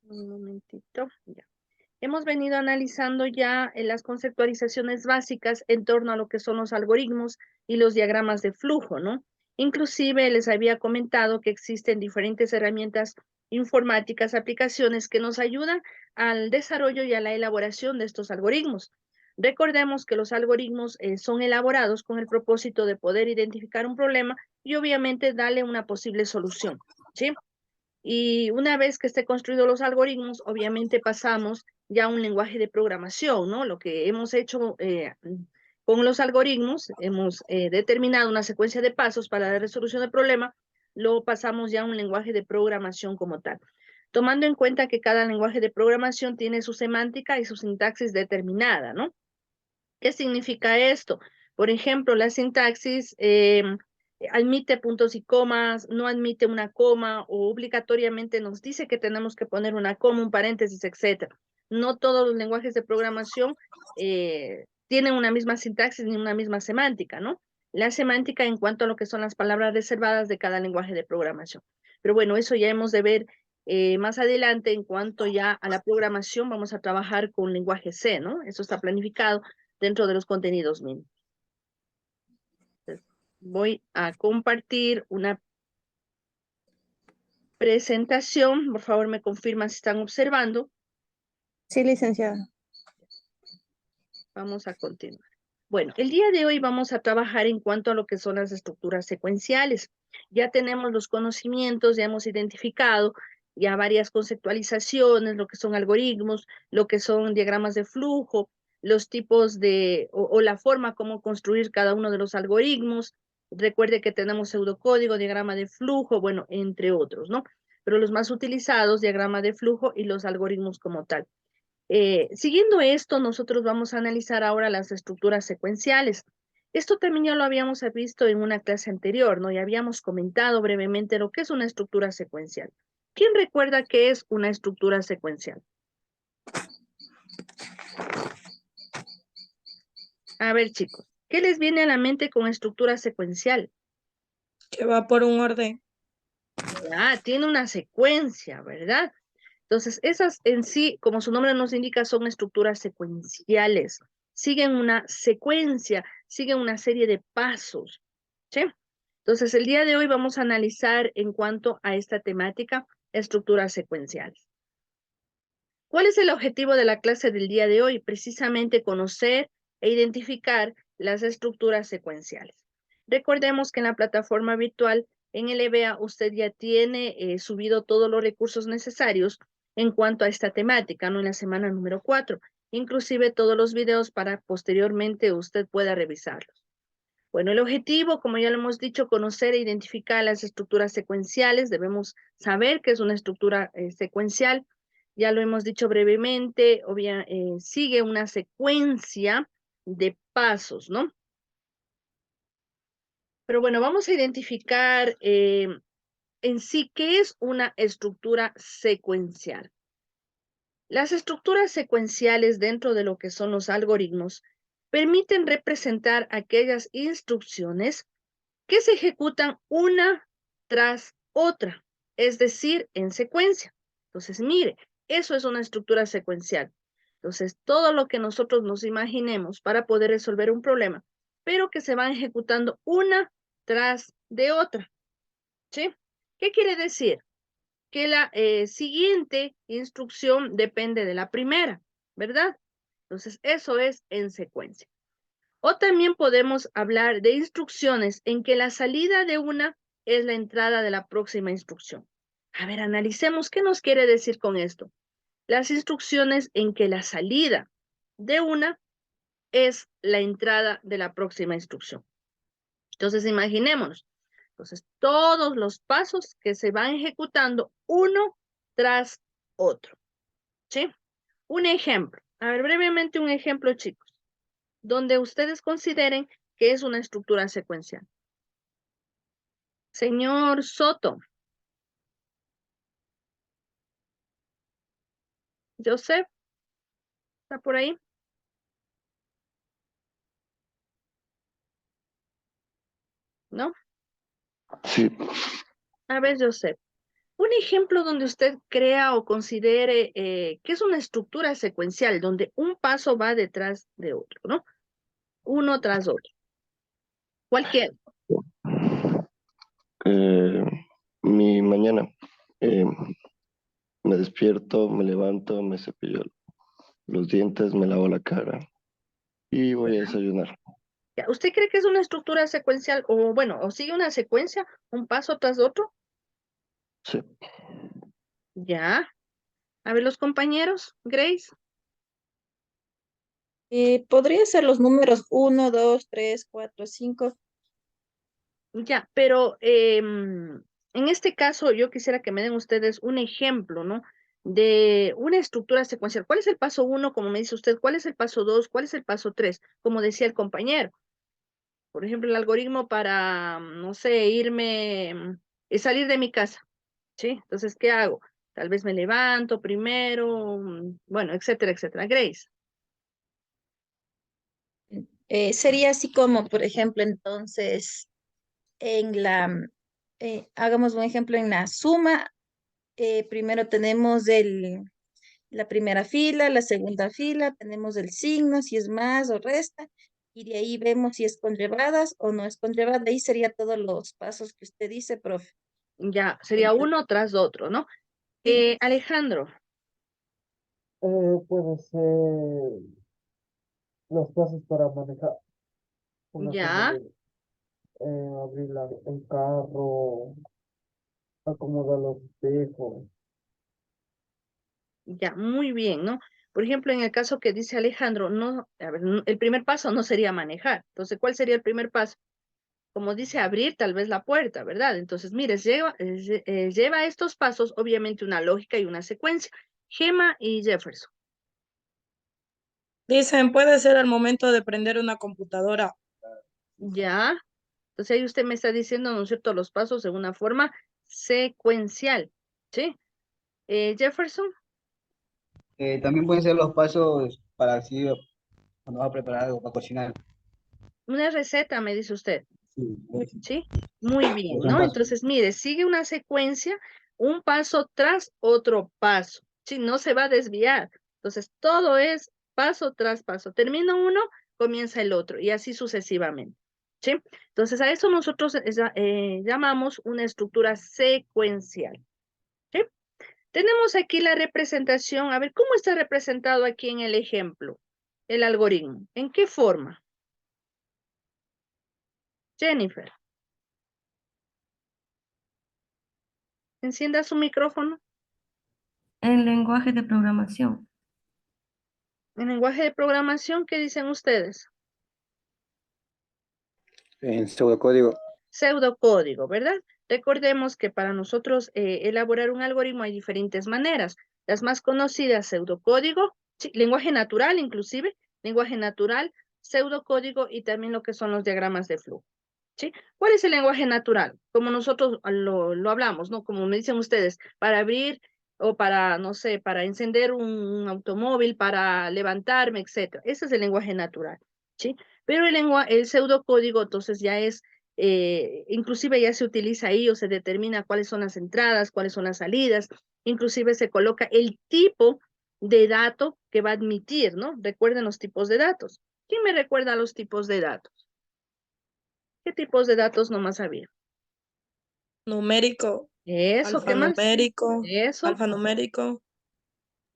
Un momentito, ya. Hemos venido analizando ya las conceptualizaciones básicas en torno a lo que son los algoritmos y los diagramas de flujo, ¿no? Inclusive les había comentado que existen diferentes herramientas informáticas, aplicaciones que nos ayudan al desarrollo y a la elaboración de estos algoritmos. Recordemos que los algoritmos son elaborados con el propósito de poder identificar un problema y obviamente darle una posible solución, ¿sí? Y una vez que esté construidos los algoritmos, obviamente pasamos ya a un lenguaje de programación, ¿no? Lo que hemos hecho con los algoritmos, hemos determinado una secuencia de pasos para la resolución del problema, lo pasamos ya a un lenguaje de programación como tal. Tomando en cuenta que cada lenguaje de programación tiene su semántica y su sintaxis determinada, ¿no? ¿Qué significa esto? Por ejemplo, la sintaxis admite puntos y comas, no admite una coma o obligatoriamente nos dice que tenemos que poner una coma, un paréntesis, etcétera. No todos los lenguajes de programación tienen una misma sintaxis ni una misma semántica, ¿no? La semántica en cuanto a lo que son las palabras reservadas de cada lenguaje de programación. Pero bueno, eso ya hemos de ver más adelante en cuanto ya a la programación, vamos a trabajar con lenguaje C, ¿no? Eso está planificado dentro de los contenidos mínimos. Entonces, voy a compartir una presentación. Por favor, me confirman si están observando. Sí, licenciada. Vamos a continuar. Bueno, el día de hoy vamos a trabajar en cuanto a lo que son las estructuras secuenciales. Ya tenemos los conocimientos, ya hemos identificado ya varias conceptualizaciones, lo que son algoritmos, lo que son diagramas de flujo, los tipos de, o la forma como construir cada uno de los algoritmos. Recuerde que tenemos pseudocódigo, diagrama de flujo, bueno, entre otros, ¿no? Pero los más utilizados, diagrama de flujo y los algoritmos como tal. Siguiendo esto, nosotros vamos a analizar ahora las estructuras secuenciales. Esto también ya lo habíamos visto en una clase anterior, ¿no? Ya habíamos comentado brevemente lo que es una estructura secuencial. ¿Quién recuerda qué es una estructura secuencial? A ver, chicos, ¿qué les viene a la mente con estructura secuencial? Que va por un orden. Ya, tiene una secuencia, ¿verdad? Entonces, esas en sí, como su nombre nos indica, son estructuras secuenciales. Siguen una secuencia, siguen una serie de pasos, ¿sí? Entonces, el día de hoy vamos a analizar en cuanto a esta temática, estructuras secuenciales. ¿Cuál es el objetivo de la clase del día de hoy? Precisamente conocer e identificar las estructuras secuenciales. Recordemos que en la plataforma virtual, en el EBA, usted ya tiene subido todos los recursos necesarios en cuanto a esta temática, ¿no? En la semana número 4, inclusive todos los videos para posteriormente usted pueda revisarlos. Bueno, el objetivo, como ya lo hemos dicho, conocer e identificar las estructuras secuenciales. Debemos saber qué es una estructura secuencial. Ya lo hemos dicho brevemente, sigue una secuencia de pasos, ¿no? Pero bueno, vamos a identificar en sí qué es una estructura secuencial. Las estructuras secuenciales dentro de lo que son los algoritmos permiten representar aquellas instrucciones que se ejecutan una tras otra, es decir, en secuencia. Entonces, mire, eso es una estructura secuencial. Entonces, todo lo que nosotros nos imaginemos para poder resolver un problema, pero que se van ejecutando una tras de otra, ¿sí? ¿Qué quiere decir? Que la siguiente instrucción depende de la primera, ¿verdad? Entonces, eso es en secuencia. O también podemos hablar de instrucciones en que la salida de una es la entrada de la próxima instrucción. A ver, analicemos qué nos quiere decir con esto. Las instrucciones en que la salida de una es la entrada de la próxima instrucción. Entonces, imaginémonos. Entonces, todos los pasos que se van ejecutando uno tras otro. ¿Sí? Un ejemplo. A ver, brevemente un ejemplo, chicos, donde ustedes consideren que es una estructura secuencial. Señor Soto. Joseph, ¿está por ahí? ¿No? Sí, A ver, Joseph. Un ejemplo donde usted crea o considere que es una estructura secuencial, donde un paso va detrás de otro, ¿no? Uno tras otro. Cualquier. Eh, Mi mañana. eh, Me despierto, me levanto, me cepillo los dientes, me lavo la cara y voy a desayunar. Ya, ¿usted cree que es una estructura secuencial o bueno, o sigue una secuencia, un paso tras otro? Sí. Ya. A ver, los compañeros, Grace. Podría ser los números 1, 2, 3, 4, 5. Ya, pero en este caso yo quisiera que me den ustedes un ejemplo, ¿no? De una estructura secuencial. ¿Cuál es el paso uno, como me dice usted? ¿Cuál es el paso dos? ¿Cuál es el paso tres? Como decía el compañero. Por ejemplo, el algoritmo para, no sé, irme, salir de mi casa, ¿sí? Entonces, ¿qué hago? Tal vez me levanto primero, bueno, etcétera, etcétera. Grace. Sería así como, por ejemplo, entonces, hagamos un ejemplo en la suma. Primero tenemos la primera fila, la segunda fila, tenemos el signo, si es más o resta, y de ahí vemos si es conllevadas o no es conllevada. Ahí sería todos los pasos que usted dice, profe. Ya, sería uno tras otro, ¿no? Sí. Alejandro. Puede ser los pasos para manejar una forma Ya, de abrir el carro, acomodar los espejos. ya, muy bien, ¿no? Por ejemplo, en el caso que dice Alejandro, no, a ver, el primer paso no sería manejar. Entonces, ¿cuál sería el primer paso? Como dice, abrir tal vez la puerta, ¿verdad? Entonces, mire, lleva estos pasos, obviamente, una lógica y una secuencia. Gemma y Jefferson. Dicen, puede ser al momento de prender una computadora. Ya. Entonces, ahí usted me está diciendo, ¿no es cierto?, los pasos de una forma secuencial. ¿Sí? Jefferson, También pueden ser los pasos para así cuando vas a preparar algo para cocinar. una receta, me dice usted. Sí, ¿Sí? Muy bien, son ¿no? pasos. Entonces, mire, sigue una secuencia, un paso tras otro paso, ¿sí? No se va a desviar. Entonces, todo es paso tras paso. Termina uno, comienza el otro, y así sucesivamente, ¿sí? Entonces, a eso nosotros llamamos una estructura secuencial, ¿sí? Tenemos aquí la representación. A ver, ¿cómo está representado aquí en el ejemplo? El algoritmo. ¿En qué forma? Jennifer, encienda su micrófono. En lenguaje de programación. En lenguaje de programación, ¿qué dicen ustedes? En pseudocódigo. Pseudocódigo, ¿verdad? Recordemos que para nosotros elaborar un algoritmo hay diferentes maneras. Las más conocidas, pseudocódigo, sí, lenguaje natural inclusive, lenguaje natural, pseudocódigo y también lo que son los diagramas de flujo, ¿sí? ¿Cuál es el lenguaje natural? Como nosotros lo hablamos, ¿no? Como me dicen ustedes, para abrir o para, no sé, para encender un automóvil, para levantarme, etcétera. Ese es el lenguaje natural, ¿sí? Pero el pseudocódigo, entonces ya es, inclusive ya se utiliza ahí o se determina cuáles son las entradas, cuáles son las salidas, inclusive se coloca el tipo de dato que va a admitir, ¿no? Recuerden los tipos de datos. ¿Quién me recuerda los tipos de datos? ¿Qué tipos de datos nomás había? Numérico, Eso, ¿qué más? alfanumérico, Eso, alfanumérico.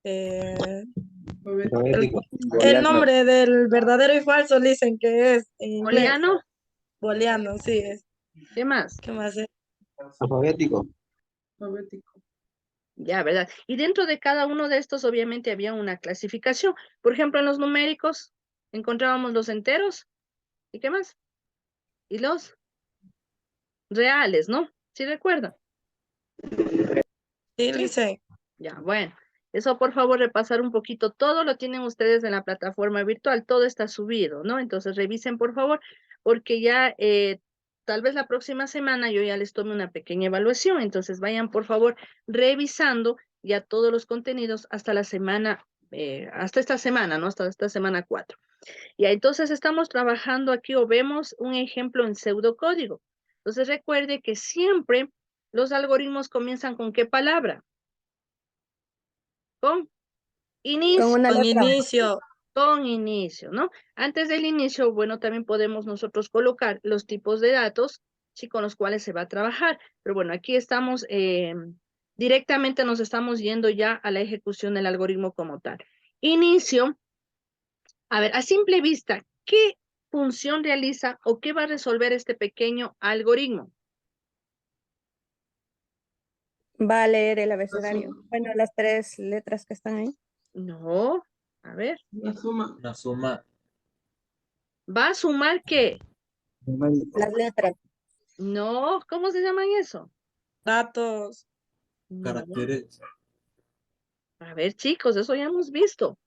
eh, el, Alfabético, el booleano. nombre del verdadero y falso dicen que es en inglés. booleano, Booleano, sí es. ¿qué más? ¿Qué más es? Alfabético. Ya, ¿verdad? Y dentro de cada uno de estos, obviamente, había una clasificación. Por ejemplo, en los numéricos encontrábamos los enteros, ¿y qué más? Y los reales, ¿no? ¿Sí recuerdan? Sí, Sí. dice. Ya, bueno. Eso, por favor, repasar un poquito. Todo lo tienen ustedes en la plataforma virtual, todo está subido, ¿no? Entonces, revisen, por favor, porque ya tal vez la próxima semana yo ya les tome una pequeña evaluación. Entonces, vayan, por favor, revisando ya todos los contenidos hasta la semana, hasta esta semana, ¿no? Hasta esta semana 4. Y entonces estamos trabajando aquí o vemos un ejemplo en pseudocódigo. Entonces, recuerde que siempre Los algoritmos comienzan ¿con qué palabra? Con inicio. Con una Con letra. inicio. Con inicio, ¿no? Antes del inicio, bueno, también podemos nosotros colocar los tipos de datos, sí, con los cuales se va a trabajar. Pero bueno, aquí estamos, directamente nos estamos yendo ya a la ejecución del algoritmo como tal. Inicio, a ver, a simple vista, ¿qué función realiza o qué va a resolver este pequeño algoritmo? Va a leer el abecedario. Bueno, las 3 letras que están ahí. No, a ver, Una suma. ¿va a sumar qué? Numérico. Las letras. No, ¿cómo se llaman eso? Datos. No. Caracteres. A ver, chicos, eso ya hemos visto. ¿Cómo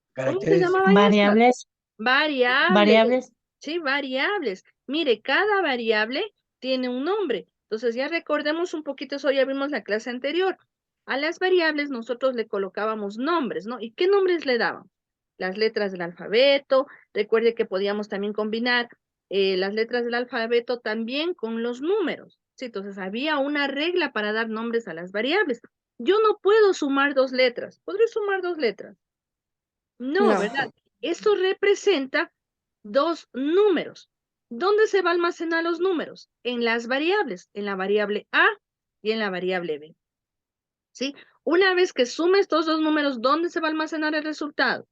se Caracteres. llamaban estas? Variables. Variables. Variables. Sí, variables. Mire, cada variable tiene un nombre. Entonces ya recordemos un poquito, eso ya vimos la clase anterior. A las variables nosotros le colocábamos nombres, ¿no? ¿Y qué nombres le daban? Las letras del alfabeto. Recuerde que podíamos también combinar las letras del alfabeto también con los números. Sí, entonces había una regla para dar nombres a las variables. Yo no puedo sumar 2 letras. ¿Podré sumar 2 letras? No, No. ¿verdad? Esto representa 2 números. ¿Dónde se va a almacenar los números? En las variables, en la variable A y en la variable B. ¿Sí? Una vez que sume estos 2 números, ¿dónde se va a almacenar el resultado?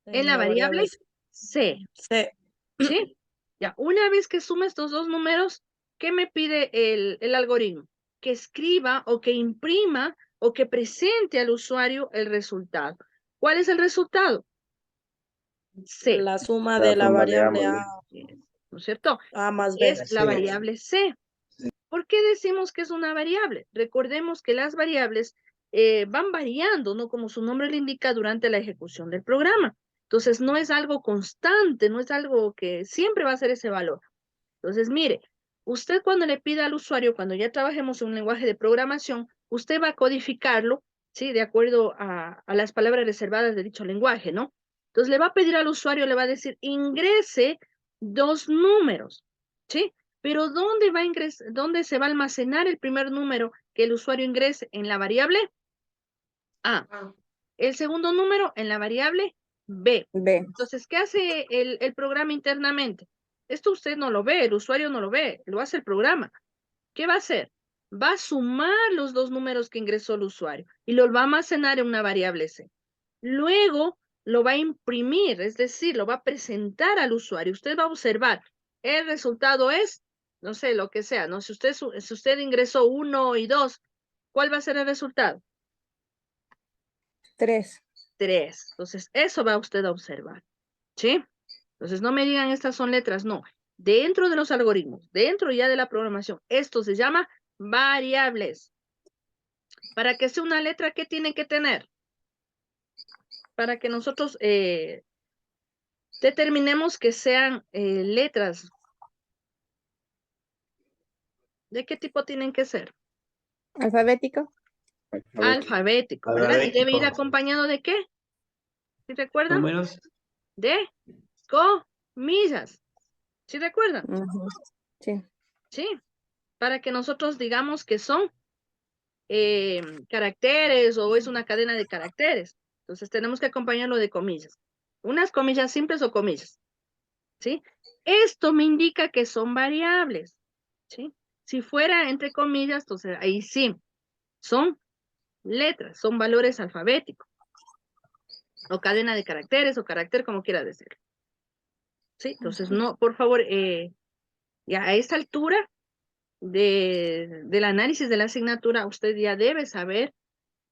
En la variable C. C. ¿Sí? Ya, una vez que sume estos 2 números, ¿qué me pide el algoritmo? Que escriba o que imprima o que presente al usuario el resultado. ¿Cuál es el resultado? C. La suma La de la suma de variable ambos. A. ¿No es cierto? A más B. Es la variable C. ¿Por qué decimos que es una variable? Recordemos que las variables van variando, ¿no? Como su nombre le indica, durante la ejecución del programa. Entonces, no es algo constante, no es algo que siempre va a ser ese valor. Entonces, mire, usted cuando le pida al usuario, cuando ya trabajemos en un lenguaje de programación, usted va a codificarlo, ¿sí? De acuerdo a las palabras reservadas de dicho lenguaje, ¿no? Entonces, le va a pedir al usuario, le va a decir, ingrese 2 números, ¿sí? Pero ¿dónde va a ingresar, dónde se va a almacenar el primer número que el usuario ingrese? En la variable A. El segundo número en la variable B. B. Entonces, ¿qué hace el programa internamente? Esto usted no lo ve, el usuario no lo ve, lo hace el programa. ¿Qué va a hacer? Va a sumar los 2 números que ingresó el usuario y los va a almacenar en una variable C. Luego lo va a imprimir, es decir, lo va a presentar al usuario. Usted va a observar, el resultado es, no sé, lo que sea, ¿no? Si usted ingresó 1 y 2, ¿cuál va a ser el resultado? 3. 3. Entonces, eso va usted a observar, ¿sí? Entonces, no me digan estas son letras, no. Dentro de los algoritmos, dentro ya de la programación, esto se llama variables. Para que sea una letra, ¿qué tiene que tener? Para que nosotros determinemos que sean letras. ¿De qué tipo tienen que ser? Alfabético. Alfabético, ¿verdad? ¿Y debe ir acompañado de qué? ¿Sí recuerdan? Números. De comillas. ¿Sí recuerdan? Ujú. Sí. Sí. Para que nosotros digamos que son caracteres o es una cadena de caracteres. Entonces tenemos que acompañarlo de comillas. Unas comillas simples o comillas. ¿Sí? Esto me indica que son variables. ¿Sí? Si fuera entre comillas, entonces ahí sí, son letras, son valores alfabéticos. O cadena de caracteres o carácter, como quiera decir. ¿Sí? Entonces, no, por favor, ya a esta altura del análisis de la asignatura, usted ya debe saber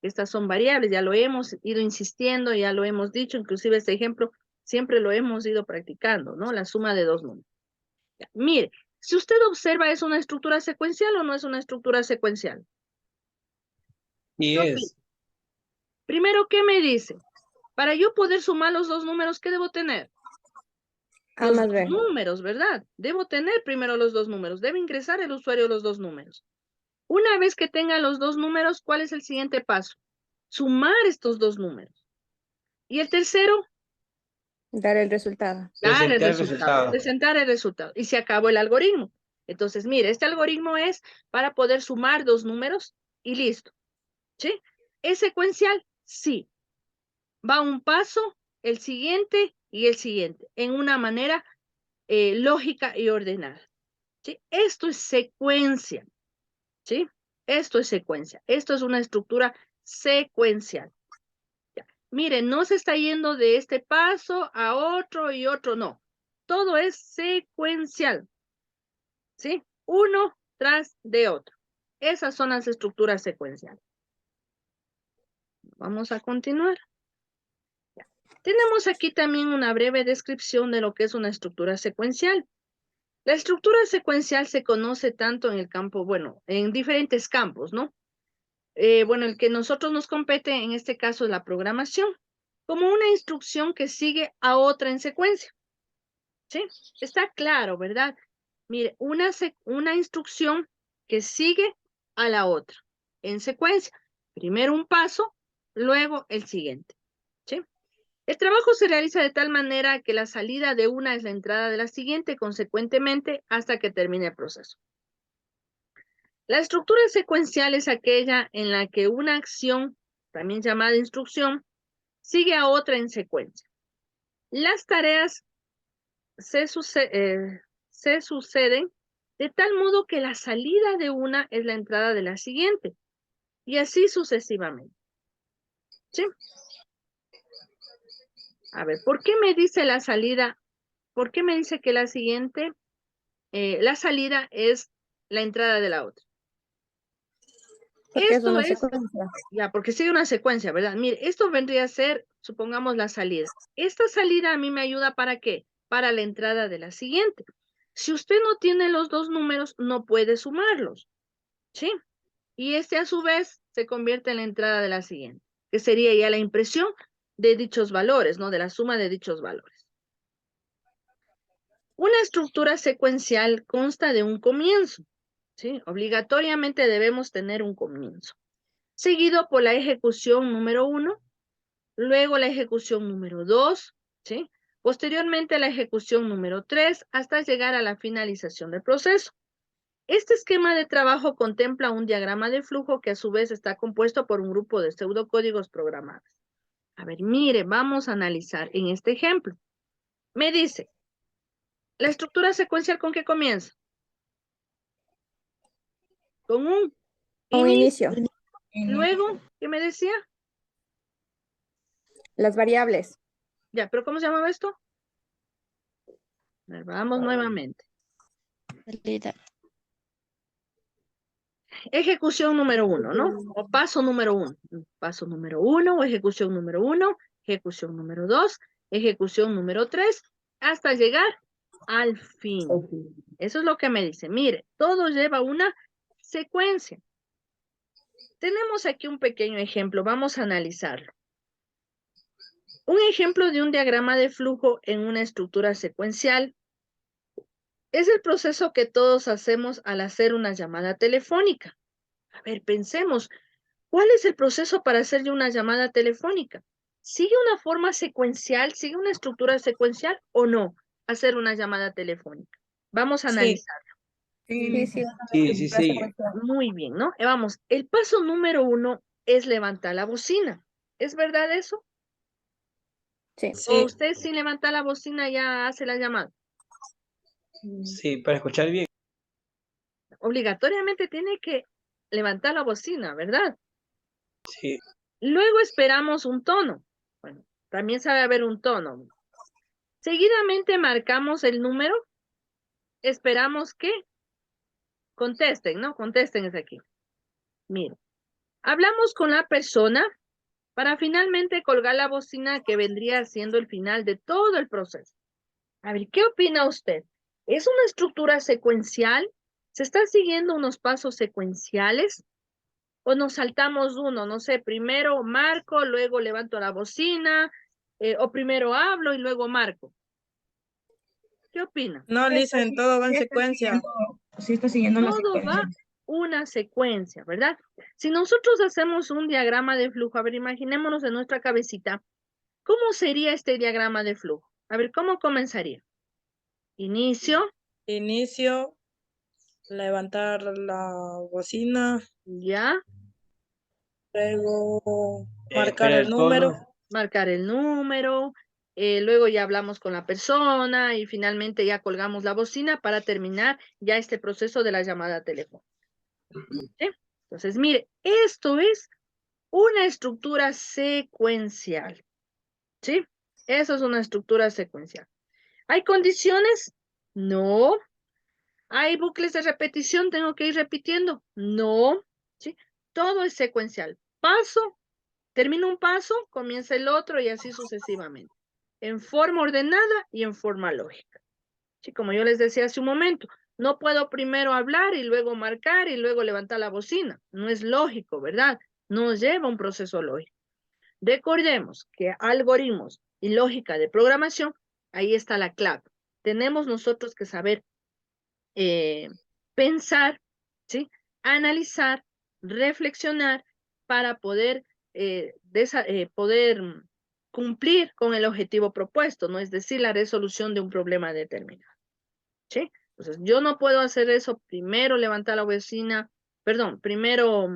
que estas son variables, ya lo hemos ido insistiendo, ya lo hemos dicho, inclusive este ejemplo siempre lo hemos ido practicando, ¿no? La suma de 2 números. Ya, mire, si usted observa, ¿es una estructura secuencial o no es una estructura secuencial? Y ¿Qué es. opina? Primero, ¿qué me dice? Para yo poder sumar los 2 números, ¿qué debo tener? A Los más 2 B. números, ¿verdad? Debo tener primero los 2 números. Debe ingresar el usuario los 2 números. Una vez que tenga los 2 números, ¿cuál es el siguiente paso? Sumar estos 2 números. Y el tercero, Dar el resultado. dar el Presentar el resultado, resultado. presentar el resultado. Y se acabó el algoritmo. Entonces, mire, este algoritmo es para poder sumar dos números y listo. ¿Sí? ¿Es secuencial? Sí. Va un paso, el siguiente y el siguiente, en una manera lógica y ordenada. ¿Sí? Esto es secuencia. ¿Sí? Esto es secuencia. Esto es una estructura secuencial. Ya. Miren, no se está yendo de este paso a otro y otro, no. Todo es secuencial. ¿Sí? Uno tras de otro. Esas son las estructuras secuenciales. Vamos a continuar. Ya. Tenemos aquí también una breve descripción de lo que es una estructura secuencial. La estructura secuencial se conoce tanto en el campo, bueno, en diferentes campos, ¿no? Bueno, el que nosotros nos compete en este caso es la programación, como una instrucción que sigue a otra en secuencia. ¿Sí? Está claro, ¿verdad? Mire, una instrucción que sigue a la otra en secuencia. Primero un paso, luego el siguiente. ¿Sí? El trabajo se realiza de tal manera que la salida de una es la entrada de la siguiente, consecuentemente, hasta que termine el proceso. La estructura secuencial es aquella en la que una acción, también llamada instrucción, sigue a otra en secuencia. Las tareas se suceden de tal modo que la salida de una es la entrada de la siguiente, y así sucesivamente. ¿Sí? A ver, ¿por qué me dice la salida? ¿Por qué me dice que la siguiente, la salida es la entrada de la otra? Porque es Esto una es, secuencia. ya, porque sigue una secuencia, ¿verdad? Mire, esto vendría a ser, supongamos, la salida. Esta salida a mí me ayuda ¿para qué? Para la entrada de la siguiente. Si usted no tiene los dos números, no puede sumarlos, ¿sí? Y este a su vez se convierte en la entrada de la siguiente, que sería ya la impresión de dichos valores, ¿no? De la suma de dichos valores. Una estructura secuencial consta de un comienzo, ¿sí? Obligatoriamente debemos tener un comienzo, seguido por la ejecución número 1, luego la ejecución número 2, ¿sí? Posteriormente la ejecución número 3, hasta llegar a la finalización del proceso. Este esquema de trabajo contempla un diagrama de flujo que a su vez está compuesto por un grupo de pseudocódigos programados. A ver, mire, vamos a analizar en este ejemplo. Me dice, ¿la estructura secuencial con qué comienza? Con un Un inicio. inicio. Luego, ¿qué me decía? Las variables. Ya, pero ¿cómo se llamaba esto? A ver, vamos nuevamente. Ejecución número 1, ¿no? O paso número 1. Paso número 1 o ejecución número 1, ejecución número 2, ejecución número 3, hasta llegar al fin. Eso es lo que me dice. Mire, todo lleva una secuencia. Tenemos aquí un pequeño ejemplo. Vamos a analizarlo. Un ejemplo de un diagrama de flujo en una estructura secuencial es el proceso que todos hacemos al hacer una llamada telefónica. A ver, pensemos, ¿cuál es el proceso para hacer una llamada telefónica? ¿Sigue una forma secuencial, sigue una estructura secuencial o no hacer una llamada telefónica? Vamos a analizarlo. Sí, sí. Sí. Muy bien, ¿no? Vamos, el paso número 1 es levantar la bocina. ¿Es verdad eso? Sí. ¿O usted sin levantar la bocina ya hace la llamada? Sí, para escuchar bien. Obligatoriamente tiene que levantar la bocina, ¿verdad? Sí. Luego esperamos un tono. Bueno, también sabe haber un tono. Seguidamente marcamos el número. Esperamos que contesten, ¿no? Contesten es aquí. Miren, hablamos con la persona para finalmente colgar la bocina que vendría siendo el final de todo el proceso. A ver, ¿qué opina usted? ¿Es una estructura secuencial? ¿Se están siguiendo unos pasos secuenciales? ¿O nos saltamos uno? No sé, primero marco, luego levanto la bocina, o primero hablo y luego marco. ¿Qué opina? No, Lisa, en todo va en secuencia. Sí, está siguiendo la Todo secuencia. va una secuencia, ¿verdad? Si nosotros hacemos un diagrama de flujo, a ver, imaginémonos en nuestra cabecita, ¿cómo sería este diagrama de flujo? A ver, ¿cómo comenzaría? Inicio, Inicio, levantar la bocina, ¿Ya? luego marcar Espera el el número. tono. Marcar el número, luego ya hablamos con la persona y finalmente ya colgamos la bocina para terminar ya este proceso de la llamada telefónica. ¿Sí? Entonces, mire, esto es una estructura secuencial. ¿Sí? Eso es una estructura secuencial. ¿Hay condiciones? No. ¿Hay bucles de repetición? ¿Tengo que ir repitiendo? No. ¿Sí? Todo es secuencial. Paso, termina un paso, comienza el otro y así sucesivamente. En forma ordenada y en forma lógica. ¿Sí? Como yo les decía hace un momento, no puedo primero hablar y luego marcar y luego levantar la bocina. No es lógico, ¿verdad? No lleva un proceso lógico. Recordemos que algoritmos y lógica de programación, ahí está la clave. Tenemos nosotros que saber pensar, ¿sí? Analizar, reflexionar para poder, cumplir con el objetivo propuesto, ¿no? Es decir, la resolución de un problema determinado, ¿sí? Entonces, yo no puedo hacer eso primero levantar la bocina, perdón, primero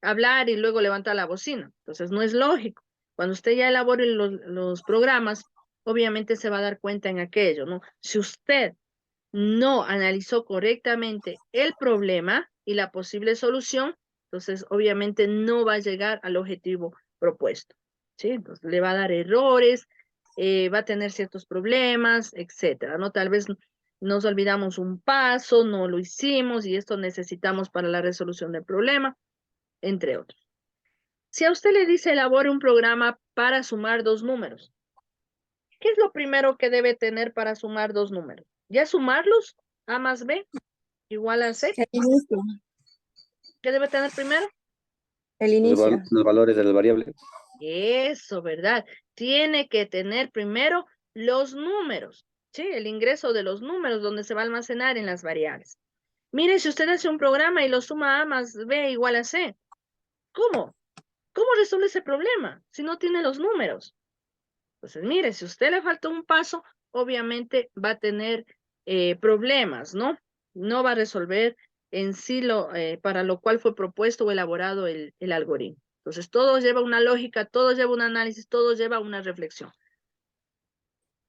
hablar y luego levantar la bocina. Entonces, no es lógico. Cuando usted ya elabore los programas, obviamente se va a dar cuenta en aquello, ¿no? Si usted no analizó correctamente el problema y la posible solución, entonces obviamente no va a llegar al objetivo propuesto, ¿sí? Entonces le va a dar errores, va a tener ciertos problemas, etcétera, ¿no? Tal vez nos olvidamos un paso, no lo hicimos y esto necesitamos para la resolución del problema, entre otros. Si a usted le dice elabore un programa para sumar dos números, ¿qué es lo primero que debe tener para sumar dos números? ¿Ya sumarlos? A más B igual a C. El inicio. ¿Qué debe tener primero? El inicio. Los valores de las variables. Eso, ¿verdad? Tiene que tener primero los números, ¿sí? El ingreso de los números donde se va a almacenar en las variables. Mire, si usted hace un programa y lo suma A más B igual a C, ¿cómo? ¿Cómo resuelve ese problema si no tiene los números? Entonces, mire, si a usted le falta un paso, obviamente va a tener problemas, ¿no? No va a resolver en sí para lo cual fue propuesto o elaborado el algoritmo. Entonces, todo lleva una lógica, todo lleva un análisis, todo lleva una reflexión.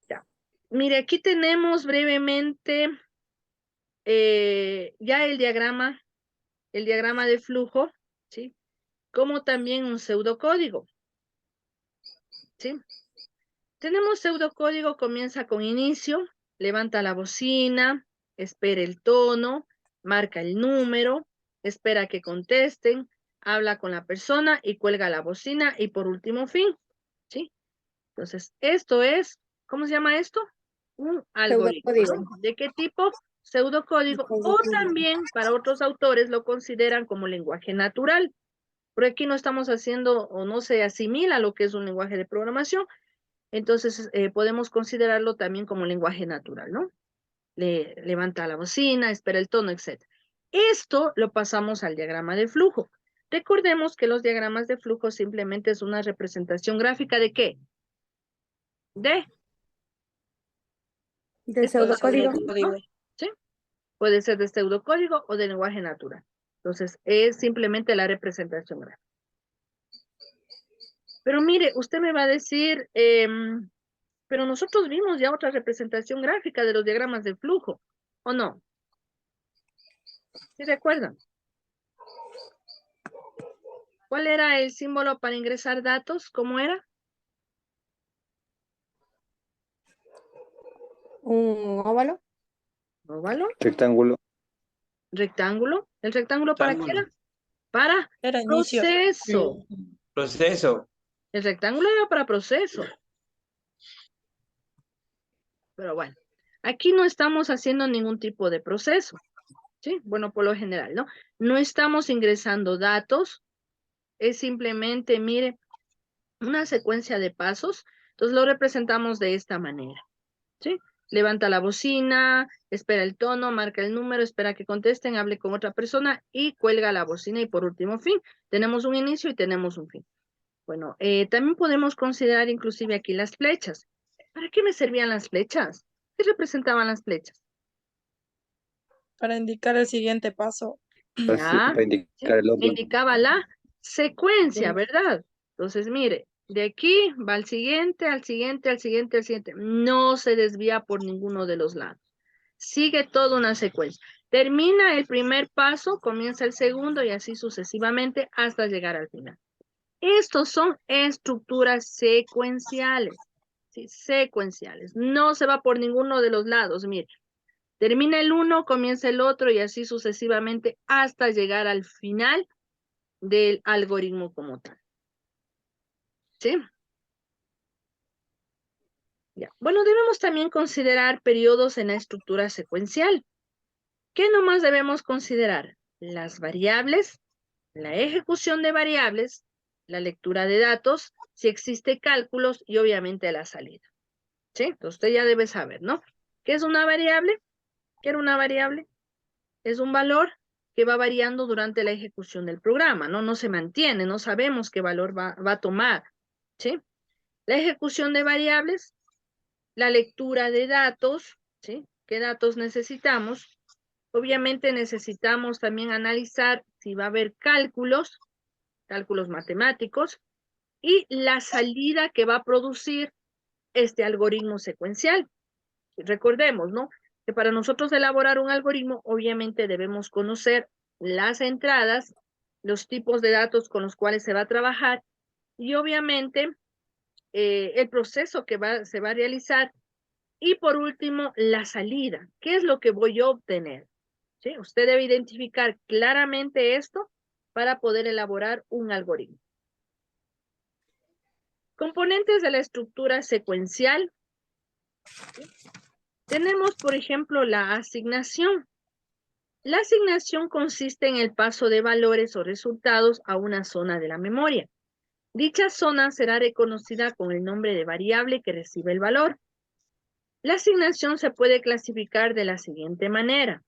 Ya. Mire, aquí tenemos brevemente ya el diagrama de flujo, ¿sí? Como también un pseudocódigo, ¿sí? Tenemos pseudocódigo, comienza con inicio, levanta la bocina, espera el tono, marca el número, espera que contesten, habla con la persona y cuelga la bocina y por último fin, ¿sí? Entonces, esto es, ¿cómo se llama esto? Un algoritmo, Pseudocódigo. ¿no? ¿De qué tipo? Pseudocódigo o también para otros autores lo consideran como lenguaje natural. Porque aquí no estamos haciendo o no se asimila lo que es un lenguaje de programación, entonces podemos considerarlo también como lenguaje natural, ¿no? Levanta la bocina, espera el tono, etc. Esto lo pasamos al diagrama de flujo. Recordemos que los diagramas de flujo simplemente es una representación gráfica ¿de qué? De Del pseudocódigo. Pseudocódigo. ¿sí? Puede ser de pseudocódigo o de lenguaje natural. Entonces, es simplemente la representación gráfica. Pero mire, usted me va a decir, pero nosotros vimos ya otra representación gráfica de los diagramas de flujo, ¿o no? ¿Sí recuerdan? ¿Cuál era el símbolo para ingresar datos? ¿Cómo era? Un óvalo. Óvalo, Rectángulo. rectángulo. ¿El rectángulo para qué era? Rectángulo. Para Era inicio. proceso. Proceso. El rectángulo era para proceso. Pero bueno, aquí no estamos haciendo ningún tipo de proceso, ¿sí? Bueno, por lo general, ¿no? No estamos ingresando datos, es simplemente, mire, una secuencia de pasos. Entonces lo representamos de esta manera, ¿sí? Levanta la bocina, espera el tono, marca el número, espera que contesten, hable con otra persona y cuelga la bocina y por último fin. Tenemos un inicio y tenemos un fin. Bueno, también podemos considerar inclusive aquí las flechas. ¿Para qué me servían las flechas? ¿Qué representaban las flechas? Para indicar el siguiente paso. Ya, Para sí, indicar el orden. indicaba la secuencia, Sí. ¿verdad? Entonces, mire, de aquí va al siguiente, al siguiente, al siguiente, al siguiente. No se desvía por ninguno de los lados. Sigue toda una secuencia. Termina el primer paso, comienza el segundo y así sucesivamente hasta llegar al final. Estos son estructuras secuenciales, ¿sí? Secuenciales. No se va por ninguno de los lados, mire. Termina el uno, comienza el otro y así sucesivamente hasta llegar al final del algoritmo como tal. ¿Sí? Ya. Bueno, debemos también considerar periodos en la estructura secuencial. ¿Qué nomás debemos considerar? Las variables, la ejecución de variables, la lectura de datos, si existe cálculos y obviamente la salida. ¿Sí? Entonces usted ya debe saber, ¿no? ¿Qué es una variable? ¿Qué era una variable? Es un valor que va variando durante la ejecución del programa, ¿no? No se mantiene, no sabemos qué valor va a tomar, ¿sí? La ejecución de variables, la lectura de datos, ¿sí? ¿Qué datos necesitamos? Obviamente necesitamos también analizar si va a haber cálculos matemáticos, y la salida que va a producir este algoritmo secuencial. Recordemos, ¿no? Que para nosotros elaborar un algoritmo, obviamente debemos conocer las entradas, los tipos de datos con los cuales se va a trabajar y obviamente el proceso que se va a realizar y por último la salida. ¿Qué es lo que voy a obtener? ¿Sí? Usted debe identificar claramente esto para poder elaborar un algoritmo. Componentes de la estructura secuencial. ¿Sí? Tenemos, por ejemplo, la asignación. La asignación consiste en el paso de valores o resultados a una zona de la memoria. Dicha zona será reconocida con el nombre de variable que recibe el valor. La asignación se puede clasificar de la siguiente manera.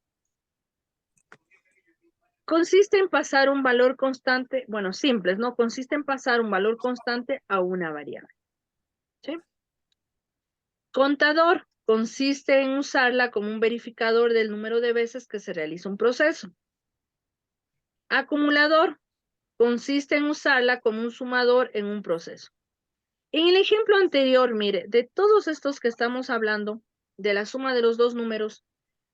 Consiste en pasar un valor constante, bueno, simples, ¿no? Consiste en pasar un valor constante a una variable. ¿Sí? Contador. Consiste en usarla como un verificador del número de veces que se realiza un proceso. Acumulador. Consiste en usarla como un sumador en un proceso. En el ejemplo anterior, mire, de todos estos que estamos hablando, de la suma de los dos números,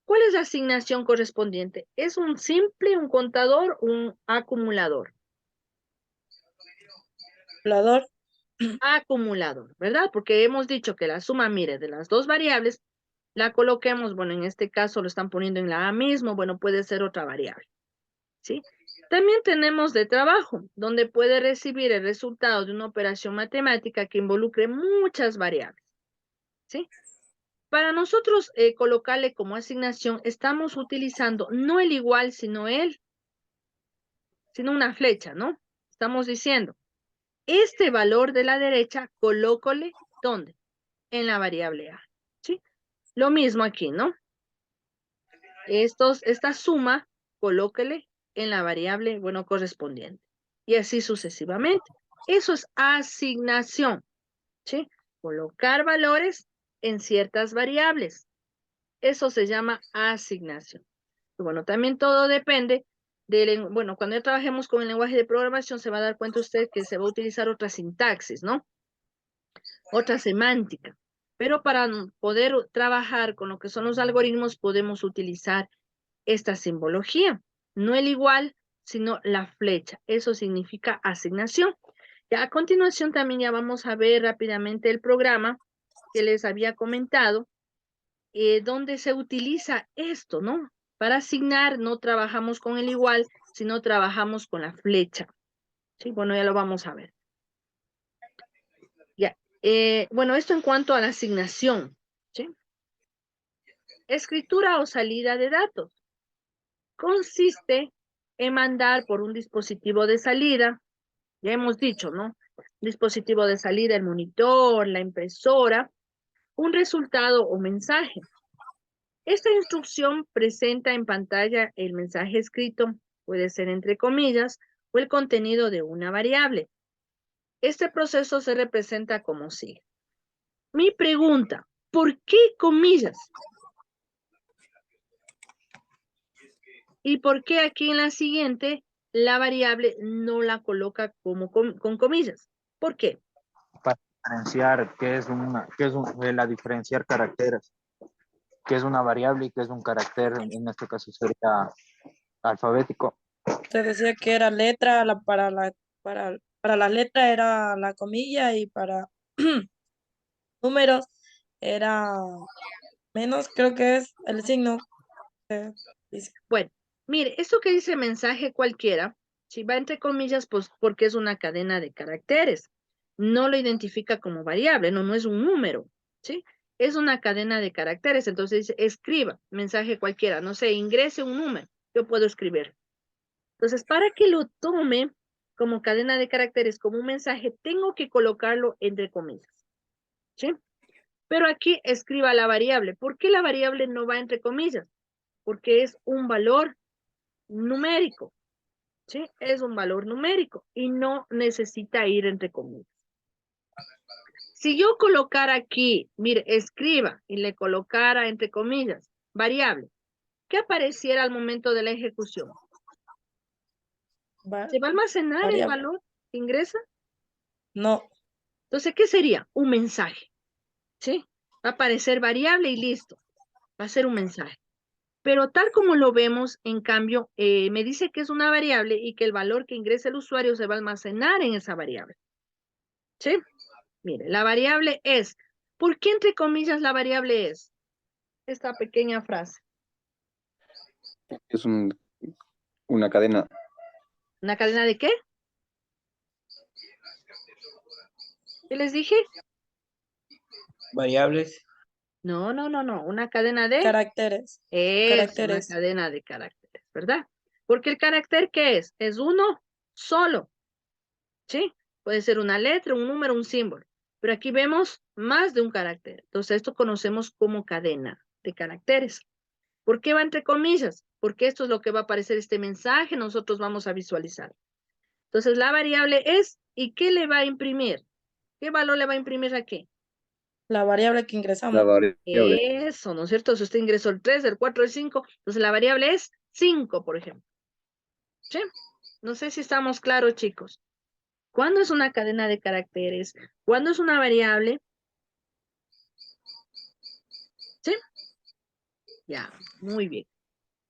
¿cuál es la asignación correspondiente? ¿Es un simple, un contador, un acumulador? Acumulador. Acumulador, ¿verdad? Porque hemos dicho que la suma, mire, de las dos variables, la coloquemos, bueno, en este caso lo están poniendo en la A mismo, bueno, puede ser otra variable, ¿sí? También tenemos de trabajo, donde puede recibir el resultado de una operación matemática que involucre muchas variables, ¿sí? Para nosotros colocarle como asignación, estamos utilizando no el igual, sino una flecha, ¿no? Estamos diciendo, este valor de la derecha, colócole, ¿dónde? En la variable A, ¿sí? Lo mismo aquí, ¿no? Esta suma, colóquele en la variable, bueno, correspondiente. Y así sucesivamente. Eso es asignación, ¿sí? Colocar valores en ciertas variables. Eso se llama asignación. Y bueno, también todo depende bueno, cuando ya trabajemos con el lenguaje de programación, se va a dar cuenta usted que se va a utilizar otra sintaxis, ¿no? Otra semántica. Pero para poder trabajar con lo que son los algoritmos, podemos utilizar esta simbología. No el igual, sino la flecha. Eso significa asignación. Ya a continuación también ya vamos a ver rápidamente el programa que les había comentado, donde se utiliza esto, ¿no? Para asignar no trabajamos con el igual, sino trabajamos con la flecha. Sí, bueno, ya lo vamos a ver. Ya. Bueno, esto en cuanto a la asignación, ¿sí? Escritura o salida de datos. Consiste en mandar por un dispositivo de salida, ya hemos dicho, ¿no? Dispositivo de salida, el monitor, la impresora, un resultado o mensaje. Esta instrucción presenta en pantalla el mensaje escrito, puede ser entre comillas, o el contenido de una variable. Este proceso se representa como sigue. Mi pregunta, ¿por qué comillas? ¿Y por qué aquí en la siguiente la variable no la coloca como con comillas? ¿Por qué? Para diferenciar la diferenciar caracteres, qué es una variable y qué es un carácter, en este caso sería alfabético. Se decía que era letra, para la letra era la comilla y para números era menos, creo que es el signo. Dice. Bueno, mire, esto que dice mensaje cualquiera, si va entre comillas, pues porque es una cadena de caracteres. No lo identifica como variable, no es un número, ¿sí? Es una cadena de caracteres. Entonces dice, escriba mensaje cualquiera, no sé, ingrese un número, yo puedo escribir. Entonces, para que lo tome como cadena de caracteres, como un mensaje, tengo que colocarlo entre comillas, ¿sí? Pero aquí escriba la variable. ¿Por qué la variable no va entre comillas? Porque es un valor numérico, ¿sí? Es un valor numérico y no necesita ir entre comillas. Si yo colocara aquí, mire, escriba y le colocara entre comillas, variable, ¿qué apareciera al momento de la ejecución? ¿Se va a almacenar el Variable. valor que ingresa? No. Entonces, ¿qué sería? Un mensaje, ¿sí? Va a aparecer variable y listo. Va a ser un mensaje. Pero tal como lo vemos, en cambio, me dice que es una variable y que el valor que ingresa el usuario se va a almacenar en esa variable. ¿Sí? Mire, la variable es. ¿Por qué entre comillas la variable es? Esta pequeña frase. Es una cadena. ¿Una cadena de qué? ¿Qué les dije? Variables. No. Una cadena de Caracteres. es una Caracteres. cadena de caracteres, ¿verdad? Porque el carácter, ¿qué es? Es uno solo. ¿Sí? Puede ser una letra, un número, un símbolo. Pero aquí vemos más de un carácter. Entonces, esto conocemos como cadena de caracteres. ¿Por qué va entre comillas? Porque esto es lo que va a aparecer este mensaje, nosotros vamos a visualizar. Entonces, la variable es, ¿y qué le va a imprimir? ¿Qué valor le va a imprimir aquí? La variable que ingresamos. La variable. Eso, ¿no es cierto? Si usted ingresó el 3, el 4, el 5, entonces la variable es 5, por ejemplo. ¿Sí? No sé si estamos claros, chicos. ¿Cuándo es una cadena de caracteres? ¿Cuándo es una variable? ¿Sí? Ya, muy bien.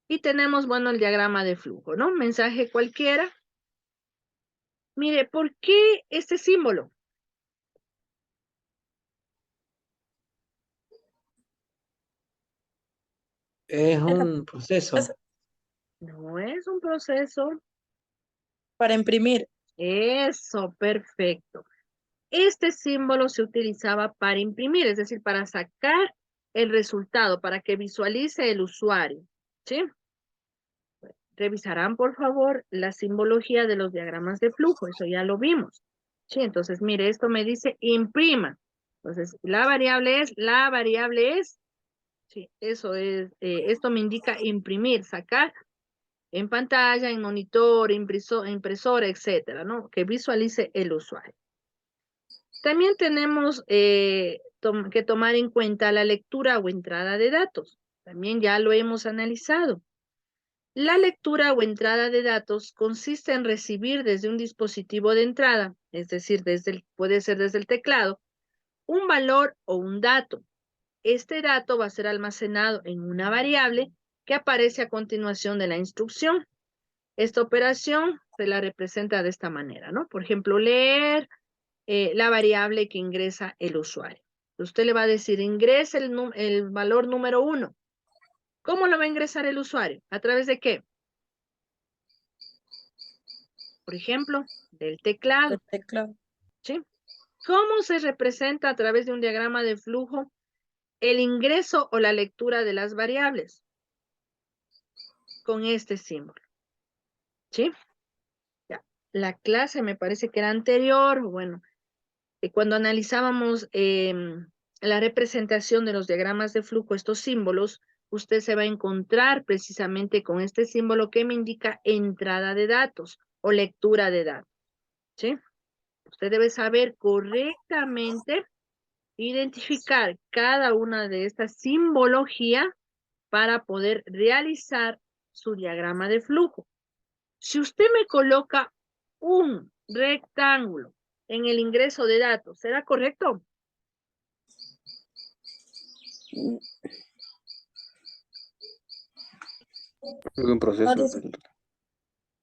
Y tenemos, bueno, el diagrama de flujo, ¿no? Mensaje cualquiera. Mire, ¿por qué este símbolo? Es un proceso. No es un proceso. Para imprimir. Eso, perfecto. Este símbolo se utilizaba para imprimir, es decir, para sacar el resultado, para que visualice el usuario, ¿sí? Revisarán, por favor, la simbología de los diagramas de flujo, eso ya lo vimos. Sí, entonces, mire, esto me dice imprima. Entonces, la variable es, sí, eso es, esto me indica imprimir, sacar en pantalla, en monitor, impresora, etcétera, ¿no? Que visualice el usuario. También tenemos que tomar en cuenta la lectura o entrada de datos. También ya lo hemos analizado. La lectura o entrada de datos consiste en recibir desde un dispositivo de entrada, es decir, puede ser desde el teclado, un valor o un dato. Este dato va a ser almacenado en una variable que aparece a continuación de la instrucción. Esta operación se la representa de esta manera, ¿no? Por ejemplo, leer la variable que ingresa el usuario. Usted le va a decir, ingrese el valor número 1. ¿Cómo lo va a ingresar el usuario? ¿A través de qué? Por ejemplo, del teclado. Del teclado. ¿Sí? ¿Cómo se representa a través de un diagrama de flujo el ingreso o la lectura de las variables? Con este símbolo. ¿Sí? Ya. La clase me parece que era anterior, bueno, cuando analizábamos la representación de los diagramas de flujo, estos símbolos, usted se va a encontrar precisamente con este símbolo que me indica entrada de datos o lectura de datos. ¿Sí? Usted debe saber correctamente identificar cada una de estas simbologías para poder realizar su diagrama de flujo. Si usted me coloca un rectángulo en el ingreso de datos, ¿será correcto? Es un proceso.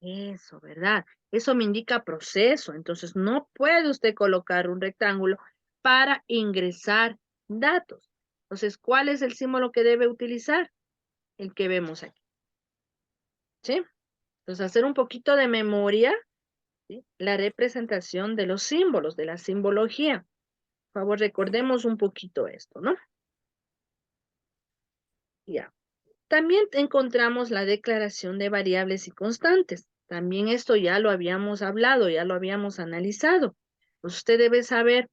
Eso, ¿verdad? Eso me indica proceso. Entonces, no puede usted colocar un rectángulo para ingresar datos. Entonces, ¿cuál es el símbolo que debe utilizar? El que vemos aquí. ¿Sí? Entonces, hacer un poquito de memoria, ¿sí? La representación de los símbolos, de la simbología. Por favor, recordemos un poquito esto, ¿no? Ya. También encontramos la declaración de variables y constantes. También esto ya lo habíamos hablado, ya lo habíamos analizado. Pues usted debe saber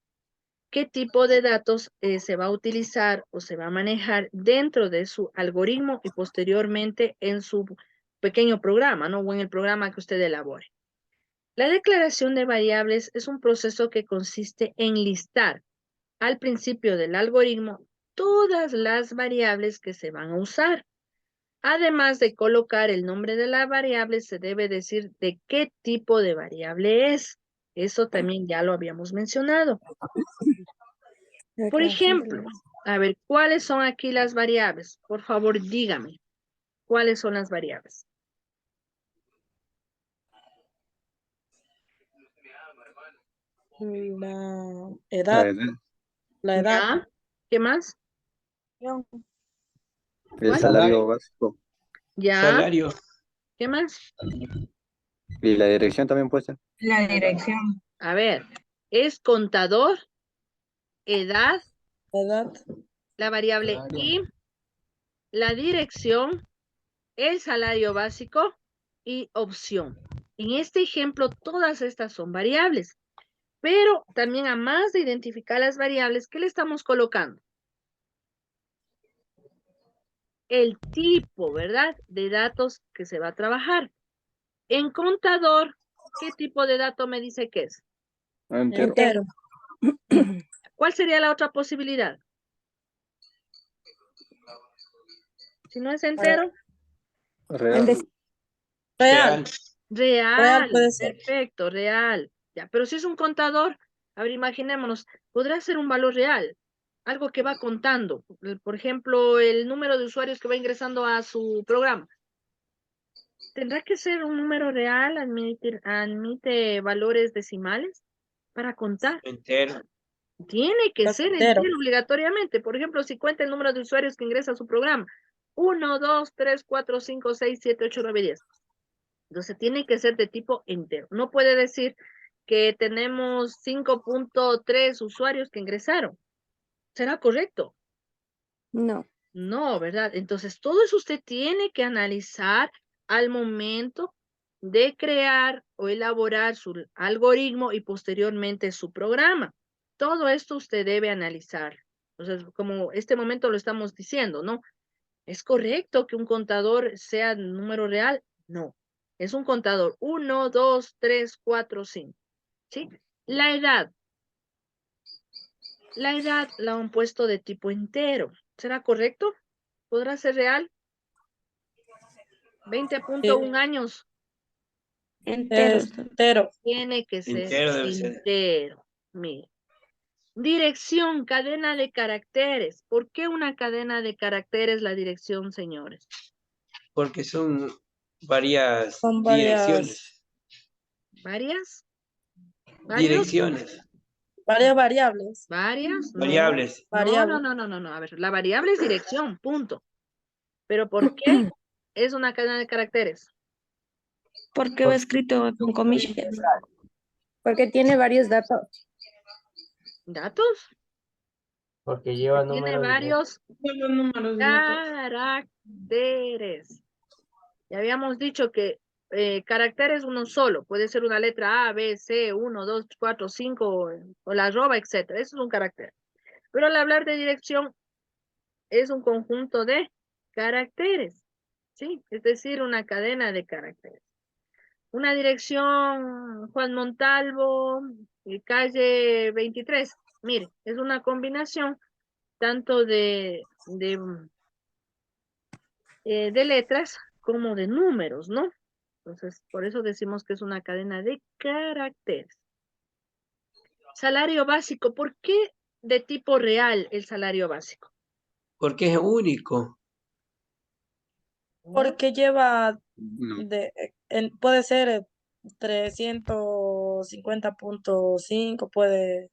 qué tipo de datos se va a utilizar o se va a manejar dentro de su algoritmo y posteriormente en su pequeño programa, ¿no? O en el programa que usted elabore. La declaración de variables es un proceso que consiste en listar al principio del algoritmo todas las variables que se van a usar. Además de colocar el nombre de la variable, se debe decir de qué tipo de variable es. Eso también ya lo habíamos mencionado. Por ejemplo, a ver, ¿cuáles son aquí las variables? Por favor, dígame, ¿cuáles son las variables? La La edad, edad, la edad. ¿Ya? ¿Qué más? el ¿Cuál? salario básico ¿Ya? Salario. ¿Qué más? y la dirección también puede ser. La dirección. A ver, es contador, edad, Edad. la variable y, la dirección, el salario básico y opción. En este ejemplo, todas estas son variables, pero también a más de identificar las variables, ¿qué le estamos colocando? El tipo, ¿verdad? De datos que se va a trabajar. En contador, ¿qué tipo de dato me dice que es? Entero. Entero. ¿Cuál sería la otra posibilidad? Si no es entero, Real. Real. Real real, puede ser. perfecto, real. Ya, pero si es un contador, a ver, imaginémonos, podrá ser un valor real, algo que va contando. Por ejemplo, el número de usuarios que va ingresando a su programa. ¿Tendrá que ser un número real? ¿Admite valores decimales para contar? Entero. Tiene que ser Entero. entero obligatoriamente. Por ejemplo, si cuenta el número de usuarios que ingresa a su programa. 1, 2, 3, 4, 5, 6, 7, 8, 9, 10. Entonces tiene que ser de tipo entero. No puede decir que tenemos 5.3 usuarios que ingresaron. ¿Será correcto? No. No, ¿verdad? Entonces todo eso usted tiene que analizar al momento de crear o elaborar su algoritmo y posteriormente su programa. Todo esto usted debe analizar. Entonces, como este momento lo estamos diciendo, ¿no? ¿Es correcto que un contador sea número real? No. Es un contador 1, 2, 3, 4, 5. ¿Sí? La edad. La edad la han puesto de tipo entero. ¿Será correcto? ¿Podrá ser real? 20.1 años. Enteros. Entero. Tiene que ser Entero debe ser. entero. Mire. Dirección, cadena de caracteres. ¿Por qué una cadena de caracteres la dirección, señores? Porque son varias Son varias, direcciones. ¿Varias? ¿Varios? Direcciones. varias variables. ¿Varias? No. Variables. No, Variables. no. A ver, la variable es dirección, punto. ¿Pero por qué es una cadena de caracteres? Porque va escrito con comillas. Porque tiene varios datos. ¿Datos? Porque lleva Tiene números de... varios Los números de datos. caracteres. Ya habíamos dicho que carácter es uno solo. Puede ser una letra A, B, C, 1, 2, 4, 5, o la arroba, etc. Eso es un carácter. Pero al hablar de dirección, es un conjunto de caracteres. ¿Sí? Es decir, una cadena de caracteres. Una dirección, Juan Montalvo, calle 23. Mire, es una combinación tanto de letras como de números, ¿no? Entonces, por eso decimos que es una cadena de caracteres. Salario básico, ¿por qué de tipo real el salario básico? Porque es único. Porque lleva No. puede ser 350.5, puede.